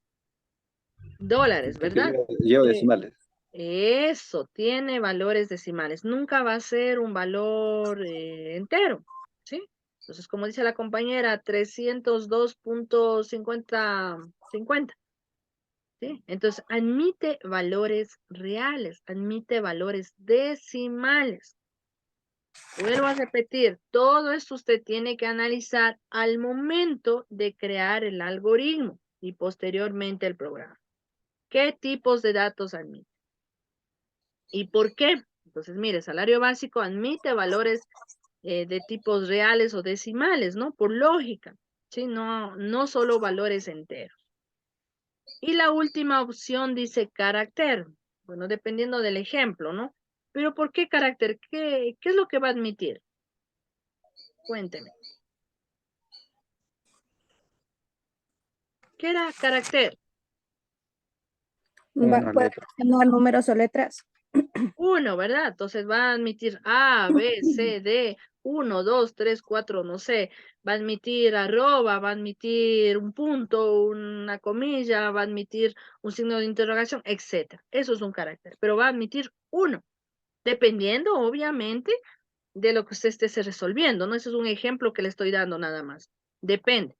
Dólares, Porque ¿verdad? lleva Sí. decimales. Eso, tiene valores decimales. Nunca va a ser un valor entero, ¿sí? Entonces, como dice la compañera, 302.50, ¿sí? Entonces, admite valores reales, admite valores decimales. Vuelvo a repetir, todo esto usted tiene que analizar al momento de crear el algoritmo y posteriormente el programa. ¿Qué tipos de datos admite? ¿Y por qué? Entonces, mire, salario básico admite valores de tipos reales o decimales, ¿no? Por lógica, ¿sí? No solo valores enteros. Y la última opción dice carácter. Bueno, dependiendo del ejemplo, ¿no? Pero ¿por qué carácter? ¿Qué es lo que va a admitir? Cuénteme. ¿Qué era carácter? Una Puede letra. tener números o letras. Uno, ¿verdad? Entonces va a admitir A, B, C, D, 1, 2, 3, 4, no sé. Va a admitir arroba, va a admitir un punto, una comilla, va a admitir un signo de interrogación, etcétera. Eso es un carácter, pero va a admitir uno, dependiendo, obviamente, de lo que usted esté resolviendo, ¿no? Ese es un ejemplo que le estoy dando nada más. Depende,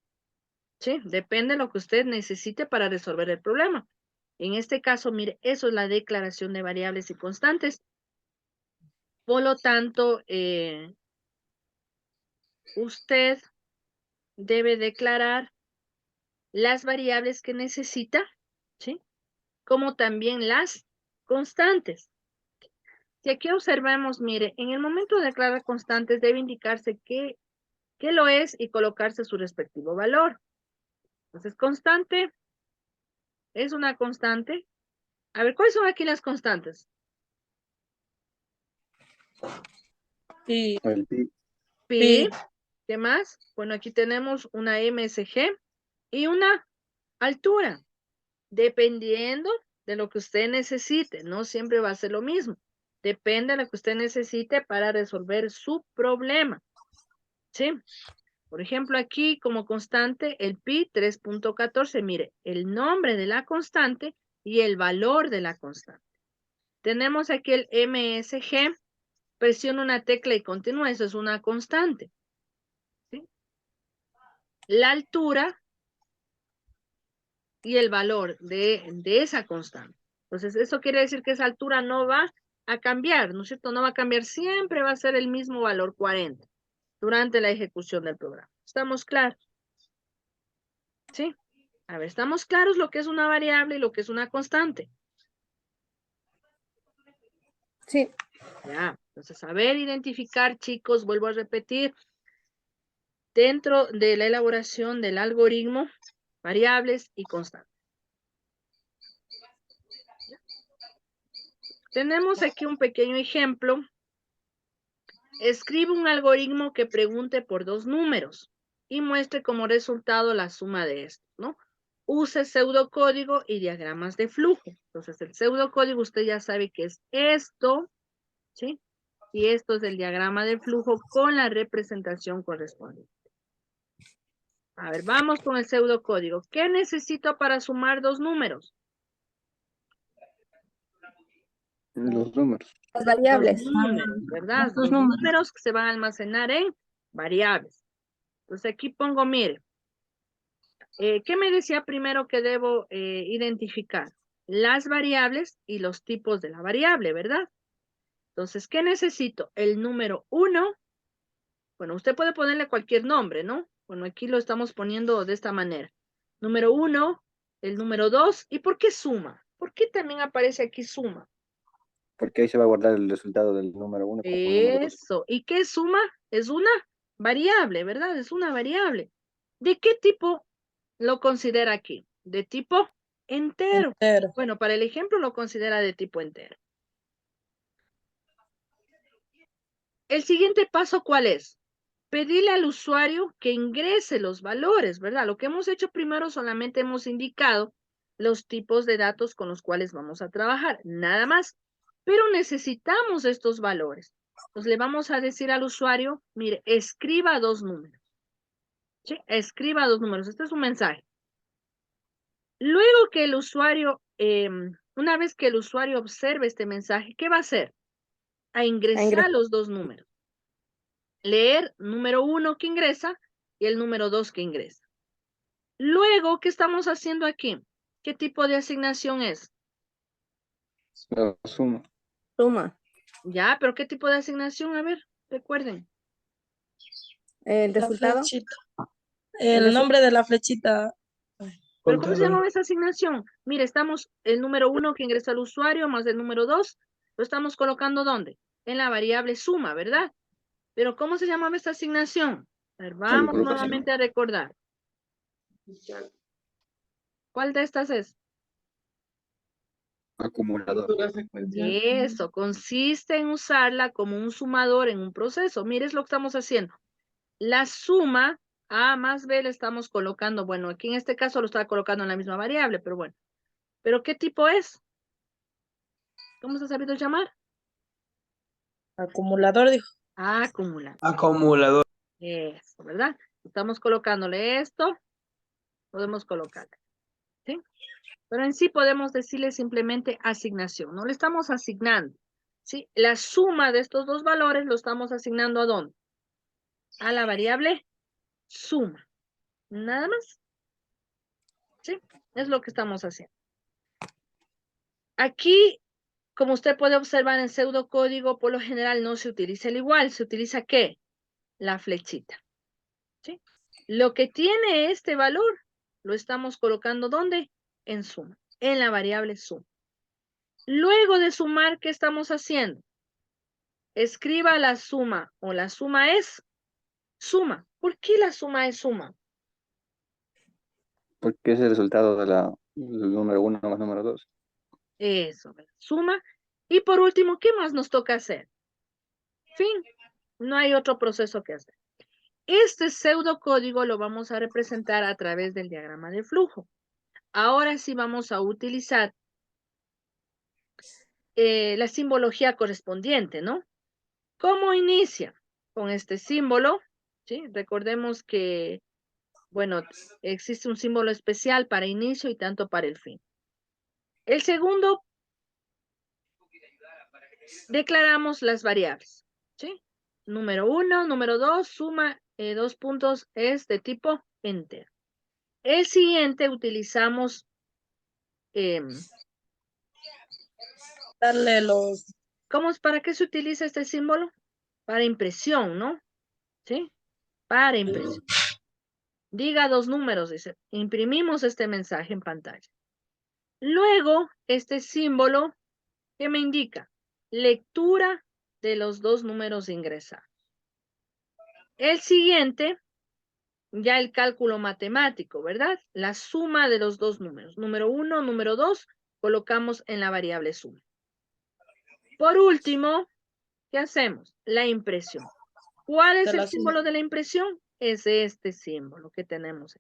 ¿sí? Depende de lo que usted necesite para resolver el problema. En este caso, mire, eso es la declaración de variables y constantes. Por lo tanto, usted debe declarar las variables que necesita, ¿sí? Como también las constantes. Si aquí observamos, mire, en el momento de declarar constantes debe indicarse qué lo es y colocarse su respectivo valor. Entonces, constante es una constante. A ver, ¿cuáles son aquí las constantes? Y El pi. Pi. ¿Qué más? Bueno, aquí tenemos una MSG y una altura. Dependiendo de lo que usted necesite, no siempre va a ser lo mismo. Depende de lo que usted necesite para resolver su problema. ¿Sí? Por ejemplo, aquí como constante, el pi 3.14. Mire, el nombre de la constante y el valor de la constante. Tenemos aquí el MSG. Presiona una tecla y continúa. Eso es una constante. ¿Sí? La altura y el valor de esa constante. Entonces, eso quiere decir que esa altura no va a cambiar, ¿no es cierto? No va a cambiar, siempre va a ser el mismo valor 40 durante la ejecución del programa. ¿Estamos claros? ¿Sí? A ver, ¿estamos claros lo que es una variable y lo que es una constante? Sí. Ya, entonces, saber identificar, chicos, vuelvo a repetir, dentro de la elaboración del algoritmo, variables y constantes. Tenemos aquí un pequeño ejemplo. Escribe un algoritmo que pregunte por dos números y muestre como resultado la suma de estos, ¿no? Use pseudocódigo y diagramas de flujo. Entonces, el pseudocódigo usted ya sabe que es esto, ¿sí? Y esto es el diagrama de flujo con la representación correspondiente. A ver, vamos con el pseudocódigo. ¿Qué necesito para sumar dos números? Los números. Las Los variables. números, ¿verdad? Los Los números. números que se van a almacenar en variables. Entonces, aquí pongo, mire, ¿qué me decía primero que debo identificar? Las variables y los tipos de la variable, ¿verdad? Entonces, ¿qué necesito? El número 1. Bueno, usted puede ponerle cualquier nombre, ¿no? Bueno, aquí lo estamos poniendo de esta manera. Número 1, el número 2. ¿Y por qué suma? ¿Por qué también aparece aquí suma? Porque ahí se va a guardar el resultado del número 1 con el número 2. Eso. ¿Y qué es suma? Es una variable, ¿verdad? Es una variable. ¿De qué tipo lo considera aquí? De tipo entero. entero. Bueno, para el ejemplo lo considera de tipo entero. El siguiente paso, ¿cuál es? Pedirle al usuario que ingrese los valores, ¿verdad? Lo que hemos hecho primero solamente hemos indicado los tipos de datos con los cuales vamos a trabajar, nada más. Pero necesitamos estos valores. Entonces le vamos a decir al usuario, mire, escriba 2 números. ¿Sí? Escriba 2 números. Este es un mensaje. Luego que el usuario, una vez que el usuario observe este mensaje, ¿qué va a hacer? A ingresar los 2 números. Leer número 1 que ingresa y el número 2 que ingresa. Luego, ¿qué estamos haciendo aquí? ¿Qué tipo de asignación es? La suma. Suma. Ya, pero ¿qué tipo de asignación? A ver, recuerden. El La resultado. flechita. El El nombre de la flechita. ¿Pero cómo se llama esa asignación? Mire, estamos el número 1 que ingresa al usuario más el número 2. Lo estamos colocando ¿dónde? En la variable suma, ¿verdad? Pero ¿cómo se llamaba esta asignación? A ver, vamos nuevamente a recordar. ¿Cuál de estas es? Acumulador. Eso, consiste en usarla como un sumador en un proceso. Mire, es lo que estamos haciendo. La suma A más B le estamos colocando, bueno, aquí en este caso lo está colocando en la misma variable, pero bueno. ¿Pero qué tipo es? ¿Cómo se ha sabido llamar? Acumulador, dijo. Acumulador. Acumulador. Eso, ¿verdad? Estamos colocándole esto, podemos colocarle, ¿sí? Pero en sí podemos decirle simplemente asignación, no le estamos asignando, ¿sí? La suma de estos dos valores lo estamos asignando ¿a dónde? A la variable suma, nada más, ¿sí? Es lo que estamos haciendo. Aquí, como usted puede observar en pseudocódigo, por lo general no se utiliza el igual, se utiliza ¿qué? La flechita, ¿sí? Lo que tiene este valor lo estamos colocando ¿dónde? En suma, en la variable suma. Luego de sumar, ¿qué estamos haciendo? Escriba la suma o la suma es suma. ¿Por qué la suma es suma? Porque es el resultado del número 1 más número 2. Eso, ¿verdad? Suma. Y por último, ¿qué más nos toca hacer? Fin. No hay otro proceso que hacer. Este pseudocódigo lo vamos a representar a través del diagrama de flujo. Ahora sí vamos a utilizar la simbología correspondiente, ¿no? ¿Cómo inicia? Con este símbolo, ¿sí? Recordemos que, bueno, existe un símbolo especial para inicio y tanto para el fin. El segundo, declaramos las variables, ¿sí? Número 1, número 2, suma 2 puntos es de tipo entero. El siguiente utilizamos Darle los... ¿para qué se utiliza este símbolo? Para impresión, ¿no? ¿Sí? Para impresión. Diga 2 números, dice. Imprimimos este mensaje en pantalla. Luego, este símbolo, ¿qué me indica? Lectura de los 2 números ingresados. El siguiente, ya el cálculo matemático, ¿verdad? La suma de los 2 números. Número 1, número 2, colocamos en la variable suma. Por último, ¿qué hacemos? La impresión. ¿Cuál es de el la suma. símbolo de la impresión? Es este símbolo que tenemos.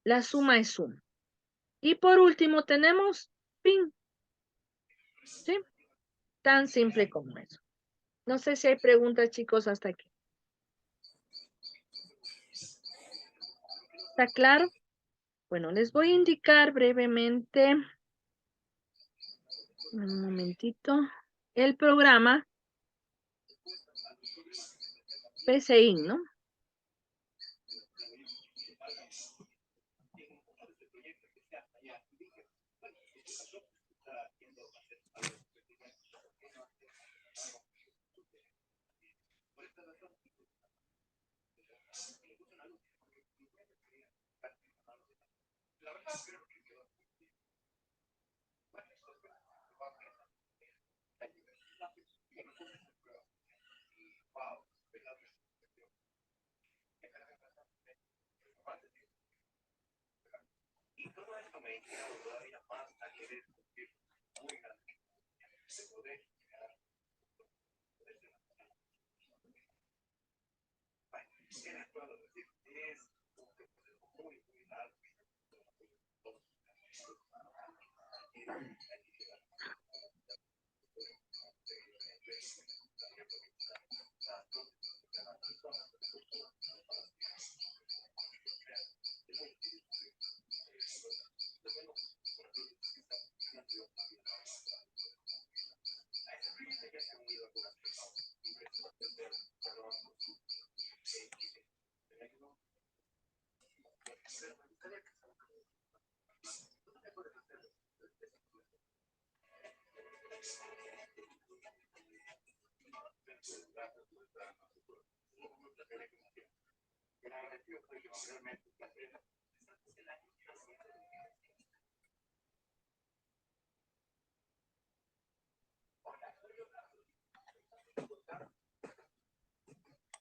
La suma es suma. Y por último tenemos fin. ¿Sí? Tan simple como eso. No sé si hay preguntas, chicos, hasta aquí. ¿Está claro? Bueno, les voy a indicar brevemente, un momentito, el programa PCI, ¿no?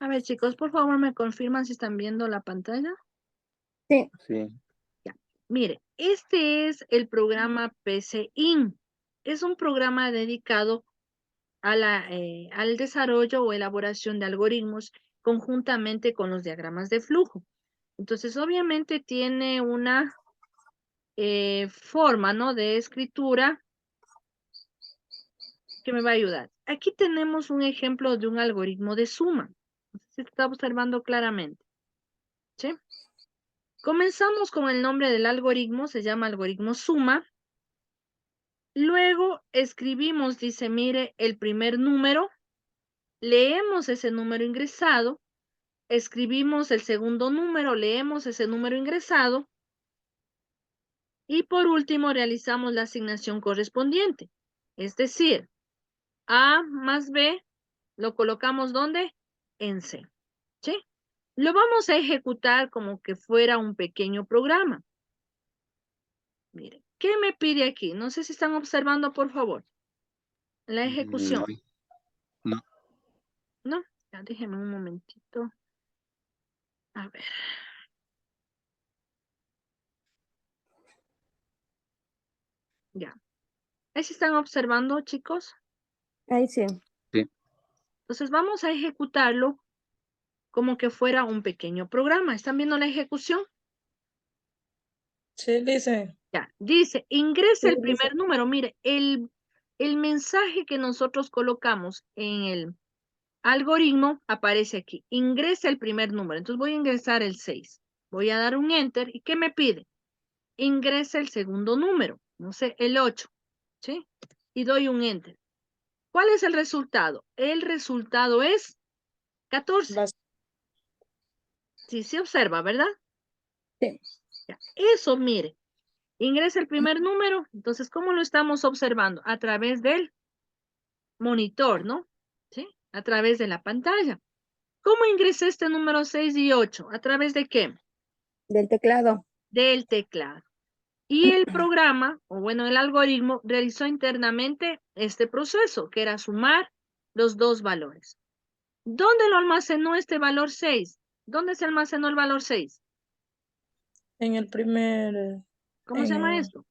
A ver, chicos, por favor, me confirman si están viendo la pantalla. Sí. Sí. Ya. Mire, este es el programa PCIN. Es un programa dedicado a al desarrollo o elaboración de algoritmos conjuntamente con los diagramas de flujo. Entonces, obviamente tiene una forma, ¿no?, de escritura que me va a ayudar. Aquí tenemos un ejemplo de un algoritmo de suma. Se está observando claramente. ¿Sí? Comenzamos con el nombre del algoritmo, se llama algoritmo suma. Luego escribimos, dice, mire, el primer número, leemos ese número ingresado, escribimos el segundo número, leemos ese número ingresado, y por último realizamos la asignación correspondiente. Es decir, A más B lo colocamos ¿dónde? En C. ¿Sí? Lo vamos a ejecutar como que fuera un pequeño programa. Miren, ¿qué me pide aquí? No sé si están observando, por favor. La ejecución. No. ¿No? Ya, déjenme un momentito. A ver. Ya. ¿Ahí se están observando, chicos? Ahí sí. Sí. Entonces vamos a ejecutarlo como que fuera un pequeño programa. ¿Están viendo la ejecución? Sí, dice. Ya. Dice, ingresa Sí, el dice. primer número. Mire, el mensaje que nosotros colocamos en el algoritmo aparece aquí. Ingresa el primer número. Entonces voy a ingresar el 6. Voy a dar un enter. ¿Y qué me pide? Ingresa el segundo número. No sé, el 8. ¿Sí? Y doy un enter. ¿Cuál es el resultado? El resultado es 14. Sí, se observa, ¿verdad? Sí. Ya. Eso, mire. Ingresa el primer número. Entonces, ¿cómo lo estamos observando? A través del monitor, ¿no? ¿Sí? A través de la pantalla. ¿Cómo ingresé este número 6 y 8? ¿A través de qué? Del teclado. Del teclado. Y el programa, o bueno, el algoritmo, realizó internamente este proceso, que era sumar los dos valores. ¿Dónde lo almacenó este valor 6? ¿Dónde se almacenó el valor 6? En el primer, ¿Cómo se llama en esto?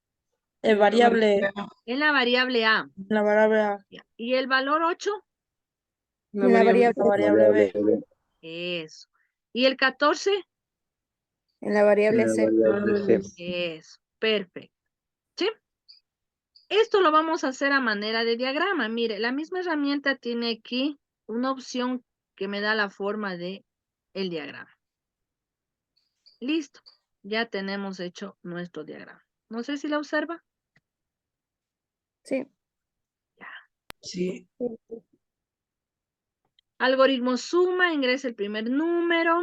el variable, En la variable A. la variable A, Ya. ¿Y el valor 8? En la variable. la variable B, Eso. ¿Y el 14? En la variable La C. variable C. Eso. Perfecto. ¿Sí? Esto lo vamos a hacer a manera de diagrama. Mire, la misma herramienta tiene aquí una opción que me da la forma de el diagrama. Listo. Ya tenemos hecho nuestro diagrama. No sé si la observa. Sí. Ya. Sí. Algoritmo suma, ingresa el primer número.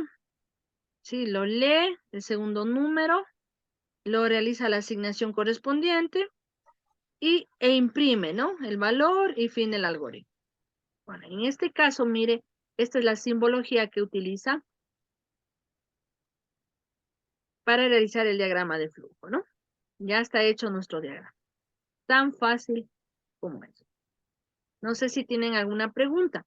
Sí, lo lee, el segundo número. Lo realiza la asignación correspondiente. E imprime, ¿no? El valor y fin del algoritmo. Bueno, en este caso, mire, esta es la simbología que utiliza para realizar el diagrama de flujo, ¿no? Ya está hecho nuestro diagrama. Tan fácil como eso. No sé si tienen alguna pregunta.